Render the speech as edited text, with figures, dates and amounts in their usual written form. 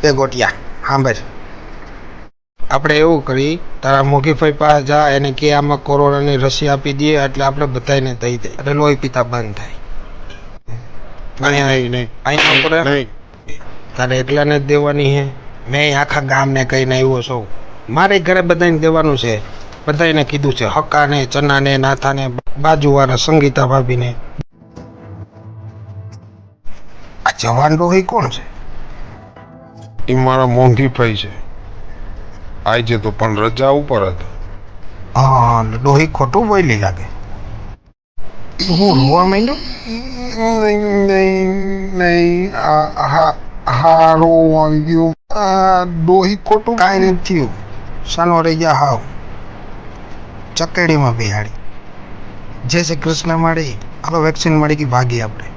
એ ગોટિયા સાંભળ, આપણે એવું કરી, તારા મોગીભાઈ પાસે જા, એને કે આમાં કોરોનાની રસી આપી દઈએ એટલે આપણે બધાને દઈ દઈએ એટલે લોહી પીતા બંધ થાય. નહીં તારે એકલાને જ દેવાની હે? મેં આખા ગામને કહીને આવ્યો છું. મારે ઘરે બધાને દેવાનું છે. બધાને કીધું છે, હક્કાને, ચનાને, નાથાને, બાજુવાળા સંગીતા ભાભીને. આ જવાન રોહી કોણ છે? એ મારા મોંઘીભાઈ છે. આજે તો પણ રજા ઉપર હતા. હા, રોહી ખોટું બોલી લાગે. હું રોવા માંડ્યો? નહીં હારો વાગ્યો. ડોહી ખોટું કાંઈ નથી થયું. સાનો રહી ગયા હાવ ચકેડીમાં બિહાડી. જય શ્રી કૃષ્ણ મળી. હાલો વેક્સિન મળી ગઈ, ભાગી આપણે.